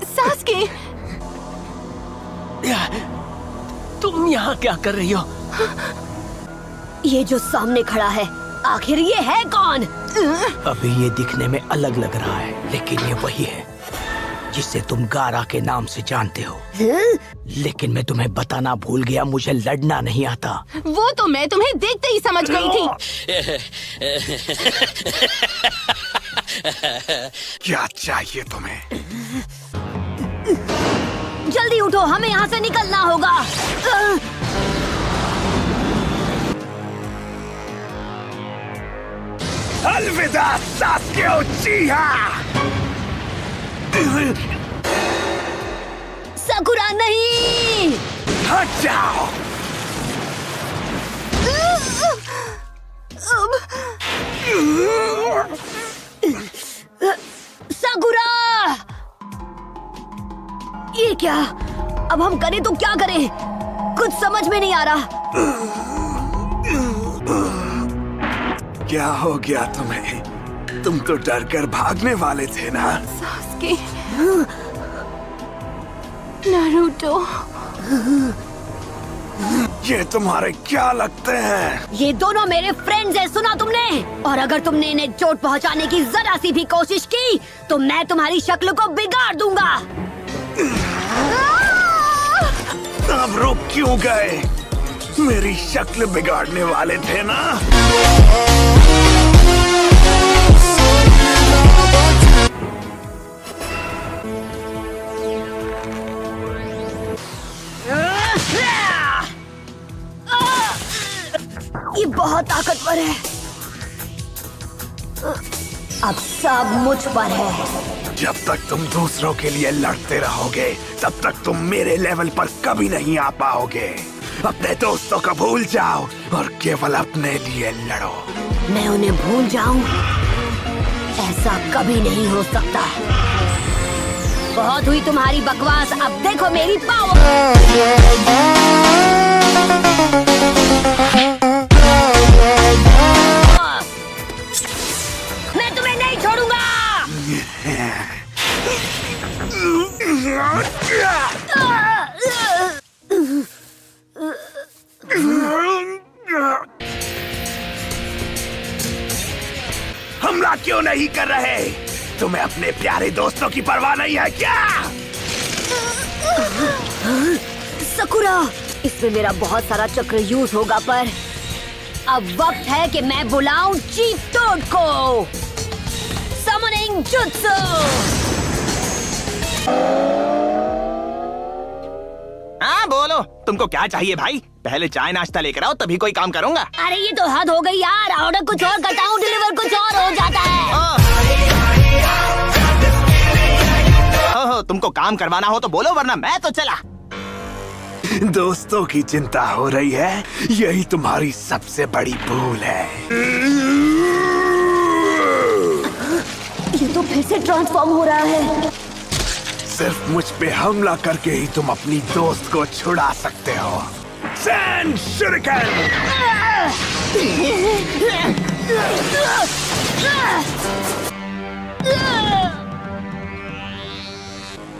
Sasuke, तुम यहाँ क्या कर रही हो? ये जो सामने खड़ा है, आखिर ये है कौन? अभी ये दिखने में अलग लग रहा है, लेकिन ये वही है जिसे तुम गारा के नाम से जानते हो। लेकिन मैं तुम्हें बताना भूल गया, मुझे लड़ना नहीं आता। वो तो मैं तुम्हें देखते ही समझ गई थी। क्या चाहिए तुम्हें? जल्दी उठो, हमें यहाँ से निकलना होगा। अलविदा सास्के उचिहा। साकुरा नहीं, हट जाओ। साकुरा, ये क्या? अब हम करें तो क्या करें? कुछ समझ में नहीं आ रहा। क्या हो गया तुम्हें? तुम तो डर कर भागने वाले थे ना? सास्के, नारुतो, ये तुम्हारे क्या लगते हैं? ये दोनों मेरे फ्रेंड्स हैं, सुना तुमने? और अगर तुमने इन्हें चोट पहुंचाने की जरा सी भी कोशिश की तो मैं तुम्हारी शक्ल को बिगाड़ दूंगा। अब रुक क्यों गए? मेरी शक्ल बिगाड़ने वाले थे ना? ये बहुत ताकतवर है। अब सब मुझ पर है। जब तक तुम दूसरों के लिए लड़ते रहोगे तब तक तुम मेरे लेवल पर कभी नहीं आ पाओगे। अपने दोस्तों को भूल जाओ और केवल अपने लिए लड़ो। मैं उन्हें भूल जाऊं? ऐसा कभी नहीं हो सकता। बहुत हुई तुम्हारी बकवास, अब देखो मेरी पावर। मैं तुम्हें नहीं छोड़ूंगा। हमला क्यों नहीं कर रहे? तुम्हें अपने प्यारे दोस्तों की परवाह नहीं है क्या? सकुरा, इसमें मेरा बहुत सारा चक्र यूज होगा, पर अब वक्त है कि मैं बुलाऊं चीफ टोड को। Summoning jutsu. हाँ बोलो, तुमको क्या चाहिए भाई? पहले चाय नाश्ता लेकर आओ, तभी कोई काम करूंगा। अरे ये तो हद हो गई यार। ऑर्डर कुछ और करता हूँ, डिलीवर कुछ और हो जाता है। ओहो, तुमको काम करवाना हो तो बोलो, वरना मैं तो चला। दोस्तों की चिंता हो रही है, यही तुम्हारी सबसे बड़ी भूल है। ये तो फिर से ट्रांसफॉर्म हो रहा है। सिर्फ मुझ पे हमला करके ही तुम अपनी दोस्त को छुड़ा सकते हो। सैंड शuriken!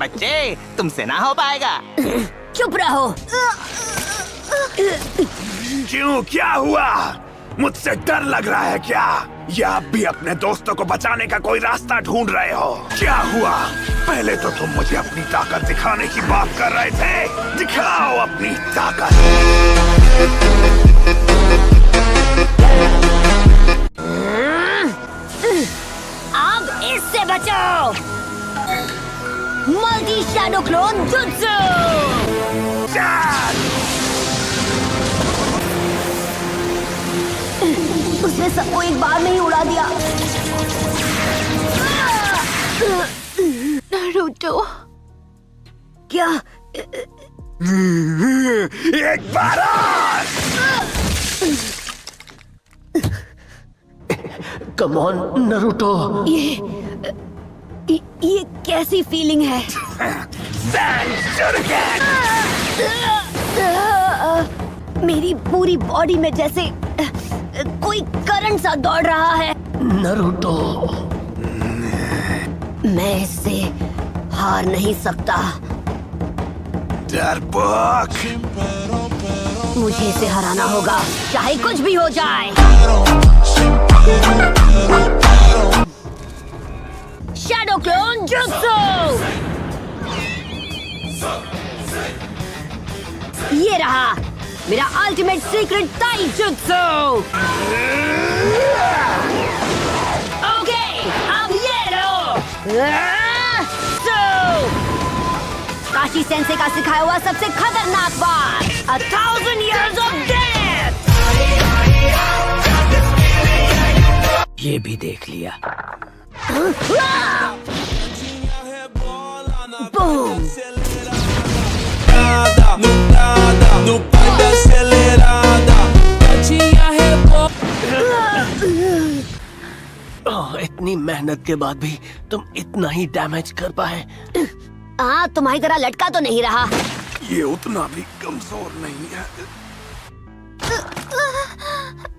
बच्चे, तुमसे ना हो पाएगा। चुप रहो। क्यों, क्या हुआ? मुझसे डर लग रहा है क्या? या आप भी अपने दोस्तों को बचाने का कोई रास्ता ढूंढ रहे हो? क्या हुआ? पहले तो तुम मुझे अपनी ताकत दिखाने की बात कर रहे थे। दिखाओ अपनी ताकत। अब इससे बचो। Multi shadow clone jutsu. उसने सबको एक बार में ही उड़ा दिया। नारुतो, क्या? एक बार और! Come on Naruto. ये कैसी फीलिंग है? सैंड शuriken! मेरी पूरी बॉडी में जैसे कोई करंट सा दौड़ रहा है। नारुतो, मैं इससे हार नहीं सकता। डरपोक। मुझे इसे हराना होगा, चाहे कुछ भी हो जाए। Shadow clone jutsu. ये रहा मेरा अल्टीमेट सीक्रेट ताई जुत्सु। ओके, अब ये लो। काशी सेंसे का सिखाया हुआ सबसे खतरनाक बात, 1000 years of death। ये भी देख लिया। बूम। इतनी मेहनत के बाद भी तुम इतना ही डैमेज कर पाए। हाँ, तुम्हारी तरह लटका तो नहीं रहा। ये उतना भी कमजोर नहीं है।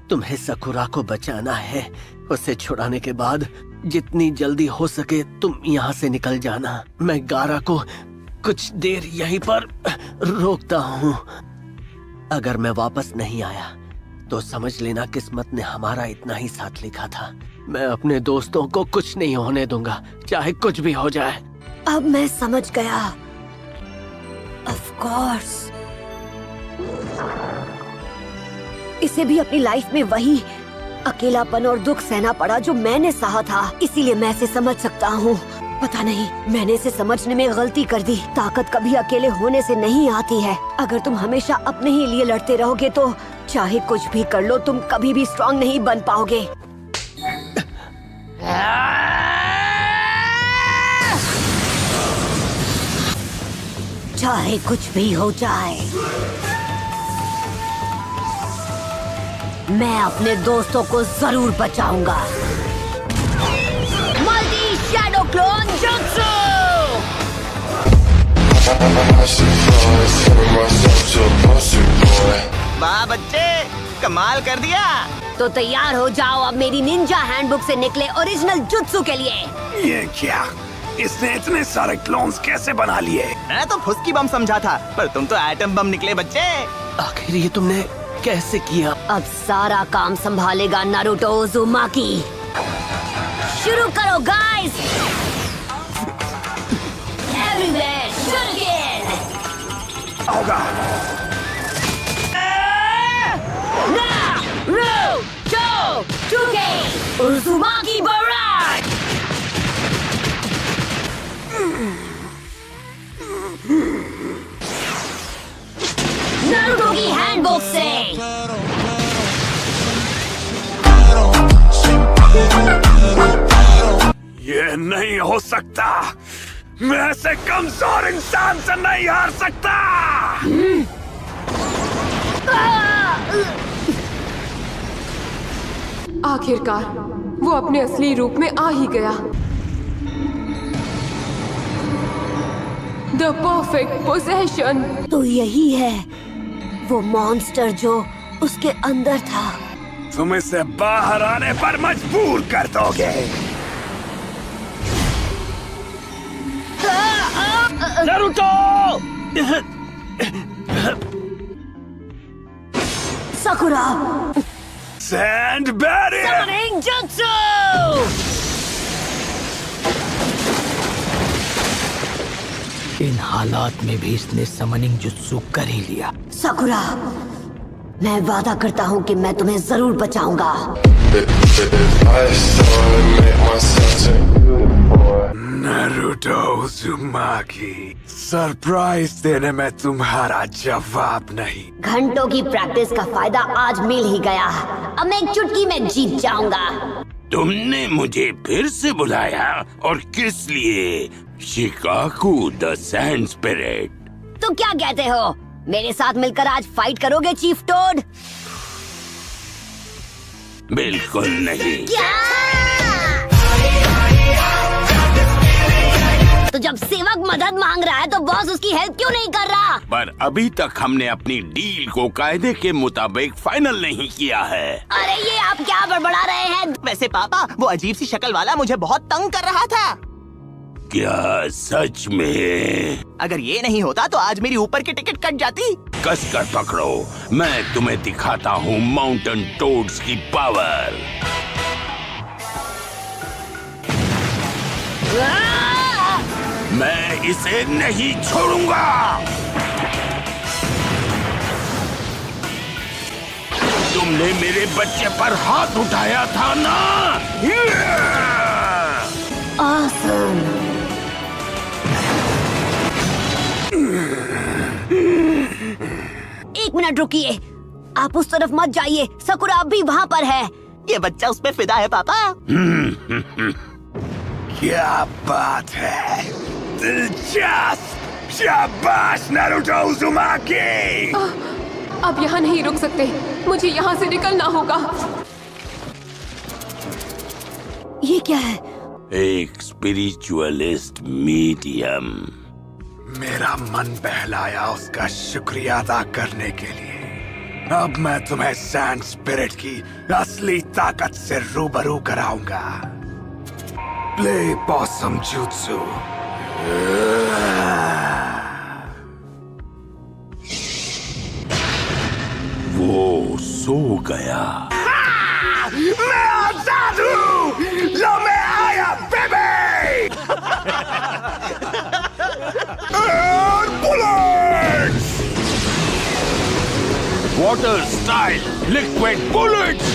तुम्हें सकुरा को बचाना है। उसे छुड़ाने के बाद जितनी जल्दी हो सके तुम यहाँ से निकल जाना। मैं गारा को कुछ देर यहीं पर रोकता हूँ। अगर मैं वापस नहीं आया तो समझ लेना किस्मत ने हमारा इतना ही साथ लिखा था। मैं अपने दोस्तों को कुछ नहीं होने दूंगा, चाहे कुछ भी हो जाए। अब मैं समझ गया। Of course। इसे भी अपनी लाइफ में वही अकेलापन और दुख सहना पड़ा जो मैंने सहा था, इसीलिए मैं इसे समझ सकता हूँ। पता नहीं मैंने इसे समझने में गलती कर दी। ताकत कभी अकेले होने से नहीं आती है। अगर तुम हमेशा अपने ही लिए लड़ते रहोगे तो चाहे कुछ भी कर लो तुम कभी भी स्ट्रांग नहीं बन पाओगे। चाहे कुछ भी हो जाए, मैं अपने दोस्तों को जरूर बचाऊंगा। Multi shadow clone jutsu. वाह बच्चे, कमाल कर दिया। तो तैयार हो जाओ अब मेरी निंजा हैंडबुक से निकले ओरिजिनल जुत्सु के लिए। ये क्या? इसने इतने सारे क्लोन्स कैसे बना लिए? मैं तो फुस्की बम समझा था, पर तुम तो एटम बम निकले बच्चे। आखिर ये तुमने कैसे किया? अब सारा काम संभालेगा नारुतो उज़ुमाकी। शुरू करो गाइस। एवरीवेयर शुरू अगेन। होगा। Naruto टुगे Uzumaki baraat. नारुतो की हैंडबुक से। ये नहीं हो सकता। मैं ऐसे कमजोर इंसान से नहीं हार सकता। आखिरकार वो अपने असली रूप में आ ही गया। The perfect possession. तो यही है वो मॉन्स्टर जो उसके अंदर था। तुम इसे बाहर आने पर मजबूर कर दोगे। Naruto! साकुरा। Sand barrier. Summoning Jutsu! इन हालात में भी इसने समनिंग जुत्सु कर ही लिया। साकुरा, मैं वादा करता हूँ कि मैं तुम्हें जरूर बचाऊंगा। नारुतो उज़ुमाकी, सरप्राइज देने में तुम्हारा जवाब नहीं। घंटों की प्रैक्टिस का फायदा आज मिल ही गया। अब मैं एक चुटकी में जीत जाऊंगा। तुमने मुझे फिर से बुलाया और किस लिए? शिकाकू द सैंड स्पिरिट। तो क्या कहते हो, मेरे साथ मिलकर आज फाइट करोगे चीफ टोड? बिल्कुल नहीं। क्या? तो जब सेवक मदद मांग रहा है तो बॉस उसकी हेल्प क्यों नहीं कर रहा? पर अभी तक हमने अपनी डील को कायदे के मुताबिक फाइनल नहीं किया है। अरे ये आप क्या बड़बड़ा रहे हैं? वैसे पापा, वो अजीब सी शक्ल वाला मुझे बहुत तंग कर रहा था। क्या सच में? अगर ये नहीं होता तो आज मेरी ऊपर की टिकट कट जाती। कसकर पकड़ो, मैं तुम्हें दिखाता हूँ माउंटेन टोड्स की पावर। मैं इसे नहीं छोड़ूंगा। तुमने मेरे बच्चे पर हाथ उठाया था ना? Awesome. एक मिनट रुकिए, आप उस तरफ मत जाइए, सकुरा अभी वहाँ पर है। ये बच्चा उस पे फिदा है पापा। क्या बात है, दिलचस्प। शाबाश नारुतो उज़ुमाकी। अब यहाँ नहीं रुक सकते, मुझे यहाँ से निकलना होगा। ये क्या है? एक स्पिरिचुअलिस्ट मीडियम। मेरा मन बहलाया उसका शुक्रिया अदा करने के लिए। अब मैं तुम्हें सैंड स्पिरिट की असली ताकत से रूबरू कराऊंगा। Play POSSUM jutsu. वो सो गया। मैं आजाद हूँ। लो मैं आया बेबी। और bullets. Water style liquid bullets.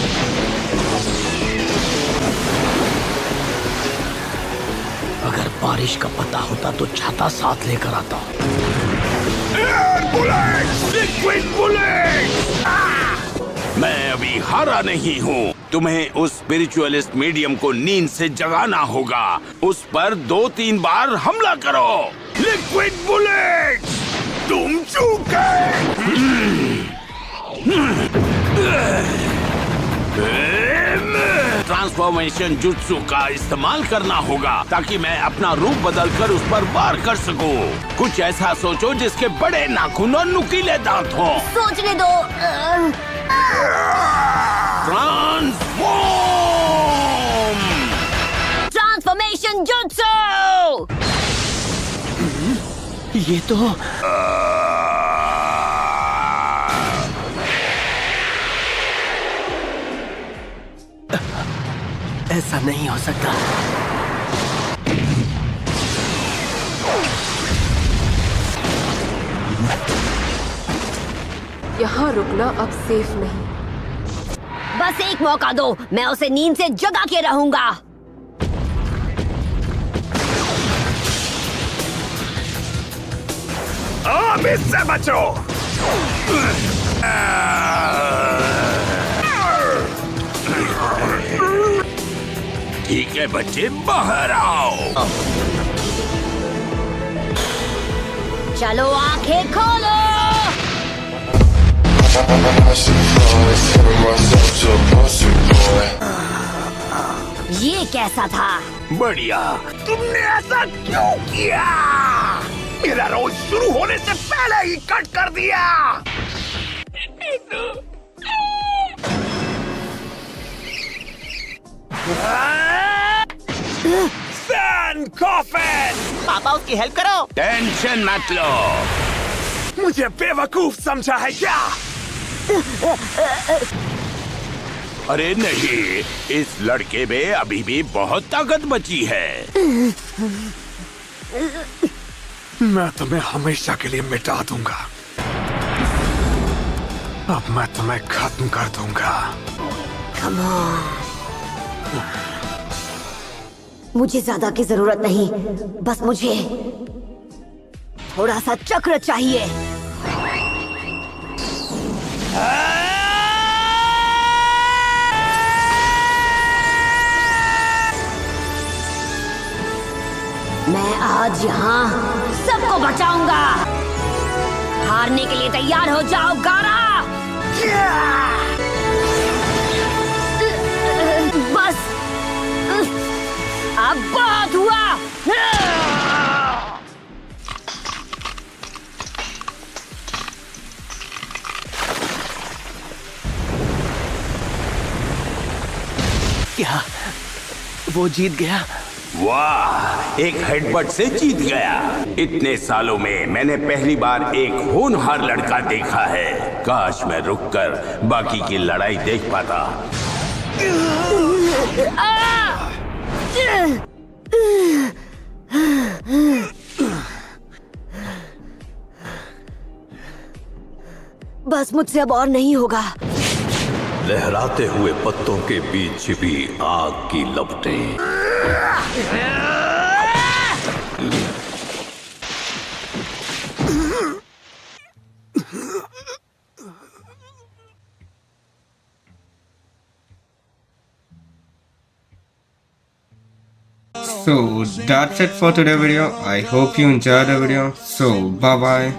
अगर बारिश का पता होता तो छाता साथ लेकर आता। Air bullets, liquid bullets. मैं अभी हारा नहीं हूँ। तुम्हें उस स्पिरिचुअलिस्ट मीडियम को नींद से जगाना होगा। उस पर 2-3 बार हमला करो। लिक्विड बुलेट्स, तुम चूक गए। ट्रांसफॉर्मेशन जुत्सु का इस्तेमाल करना होगा ताकि मैं अपना रूप बदलकर उस पर वार कर सकूं। कुछ ऐसा सोचो जिसके बड़े नाखून और नुकीले दांत हों। सोचने दो। Transformation jutsu. ये तो ऐसा नहीं हो सकता। यहाँ रुकना अब सेफ नहीं। बस एक मौका दो, मैं उसे नींद से जगा के रहूंगा। अब इससे बचो। ठीक है बच्चे, बाहर आओ। चलो आंखें खोलो। ये कैसा था? बढ़िया। तुमने ऐसा क्यों किया? मेरा रोज शुरू होने से पहले ही कट कर दिया। सैन कॉफिन। पापा उसकी हेल्प करो। टेंशन मत लो। मुझे बेवकूफ समझा है क्या? अरे नहीं, इस लड़के में अभी भी बहुत ताकत बची है। मैं तुम्हें हमेशा के लिए मिटा दूंगा। अब मैं तुम्हें खत्म कर दूंगा। Come on. मुझे ज्यादा की जरूरत नहीं, बस मुझे थोड़ा सा चक्र चाहिए। मैं आज यहाँ सबको बचाऊंगा। हारने के लिए तैयार हो जाओ गारा। बस अब बहुत हुआ। क्या वो जीत गया? वाह, एक हेडबट से जीत गया। इतने सालों में मैंने पहली बार एक होनहार लड़का देखा है। काश मैं रुककर बाकी की लड़ाई देख पाता। बस मुझसे अब और नहीं होगा। लहराते हुए पत्तों के बीच छिपी आग की लपटें। So that's it for today's video. I hope you enjoyed the video. So bye bye.